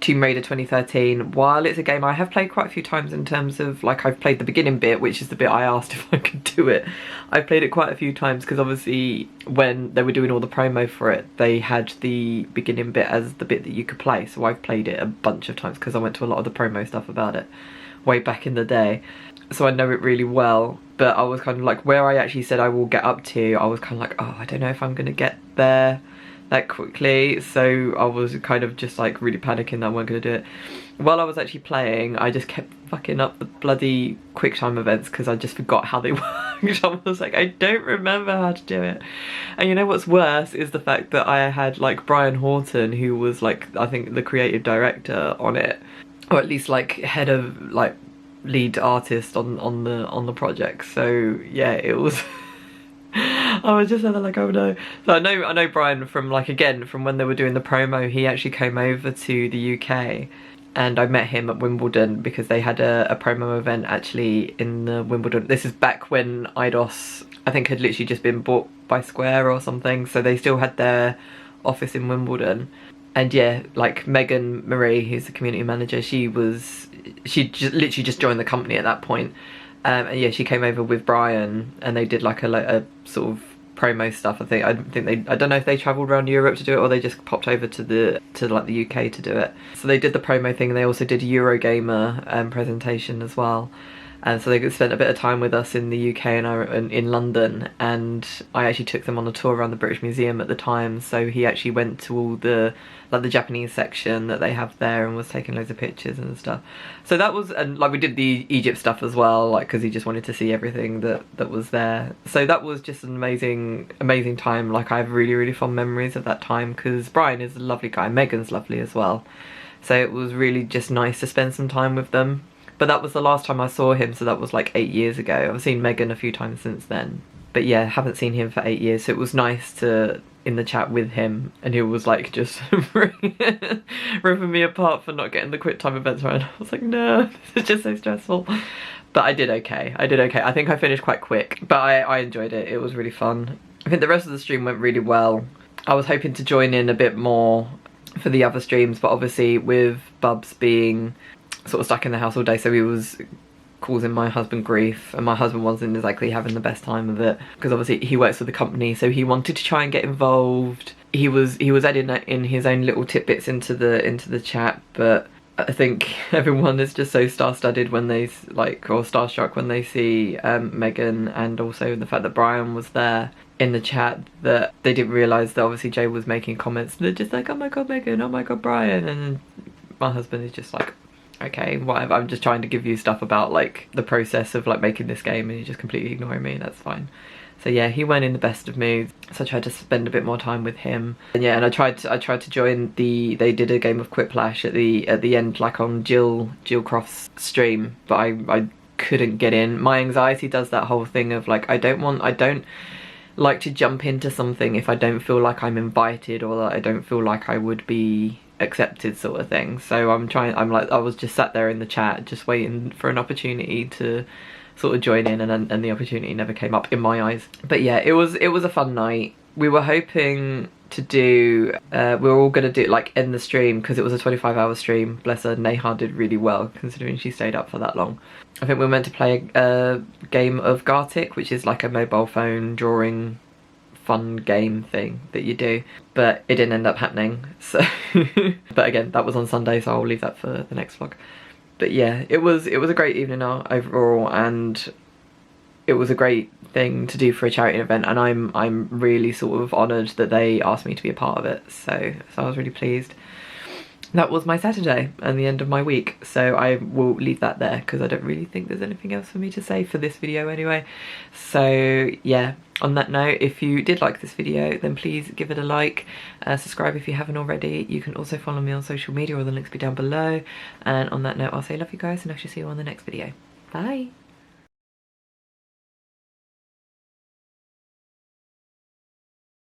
Tomb Raider 2013, while it's a game I have played quite a few times in terms of, like, I've played the beginning bit, which is the bit I asked if I could do it. I've played it quite a few times because obviously when they were doing all the promo for it, they had the beginning bit as the bit that you could play. So I've played it a bunch of times because I went to a lot of the promo stuff about it way back in the day. So I know it really well, but I was kind of like, where I actually said I will get up to, I was kind of like, oh, I don't know if I'm going to get there that quickly. So I was kind of just like really panicking that I wasn't going to do it. While I was actually playing, I just kept fucking up the bloody quick time events because I just forgot how they worked. I was like, I don't remember how to do it. And you know what's worse is the fact that I had like Brian Horton, who was like, I think the creative director on it, or at least like head of like lead artist on the project. So yeah, it was I was just like, oh no. So I know Brian from, like, again, from when they were doing the promo, he actually came over to the UK and I met him at Wimbledon because they had a promo event actually in the Wimbledon. This is back when Eidos, I think, had literally just been bought by Square or something, so they still had their office in Wimbledon. And yeah, like Megan Marie, who's the community manager, she literally just joined the company at that point. And yeah, she came over with Brian and they did like a sort of promo stuff. I don't know if they travelled around Europe to do it or they just popped over to like the UK to do it. So they did the promo thing. And they also did a Eurogamer presentation as well. And so they spent a bit of time with us in the UK and in London, and I actually took them on a tour around the British Museum at the time. So he actually went to all the Japanese section that they have there and was taking loads of pictures and stuff. So that was, and like we did the Egypt stuff as well, like because he just wanted to see everything that was there. So that was just an amazing time. Like I have really fond memories of that time because Brian is a lovely guy, Megan's lovely as well. So it was really just nice to spend some time with them. But that was the last time I saw him, so that was like 8 years ago. I've seen Megan a few times since then. But yeah, haven't seen him for 8 years, so it was nice to, in the chat with him, and he was like just ripping me apart for not getting the quick time events right. I was like, no, this is just so stressful. But I did okay. I think I finished quite quick, but I enjoyed it. It was really fun. I think the rest of the stream went really well. I was hoping to join in a bit more for the other streams, but obviously with Bubs being sort of stuck in the house all day, so he was causing my husband grief, and my husband wasn't exactly having the best time of it because obviously he works for the company, so he wanted to try and get involved. He was adding in his own little tidbits into the chat, but I think everyone is just so star-studded when they or starstruck when they see Megan, and also the fact that Brian was there in the chat, that they didn't realise that obviously Jay was making comments. They're just like, oh my god Megan, oh my god Brian, and my husband is just like, okay, whatever, I'm just trying to give you stuff about like the process of like making this game and you're just completely ignoring me. That's fine. So yeah, he went in the best of moods, so I tried to spend a bit more time with him. And yeah, and I tried to join they did a game of Quiplash at the end, like on Jill Croft's stream, but I couldn't get in. My anxiety does that whole thing of like, I don't like to jump into something if I don't feel like I'm invited or that I don't feel like I would be accepted, sort of thing. So I was just sat there in the chat just waiting for an opportunity to sort of join in, and the opportunity never came up in my eyes. But yeah, it was a fun night. We were hoping to do we were all gonna do like end the stream because it was a 25-hour stream. Bless her, Neha did really well considering she stayed up for that long. I think we were meant to play a game of Gartic, which is like a mobile phone drawing fun game thing that you do, but it didn't end up happening. So but again, that was on Sunday, so I'll leave that for the next vlog. But yeah, it was a great evening overall, and it was a great thing to do for a charity event, and I'm really sort of honoured that they asked me to be a part of it. So I was really pleased. That was my Saturday and the end of my week, so I will leave that there because I don't really think there's anything else for me to say for this video anyway. So yeah, on that note, if you did like this video, then please give it a like, subscribe if you haven't already. You can also follow me on social media, or the links be down below. And on that note, I'll say love you guys, and I shall see you on the next video. Bye!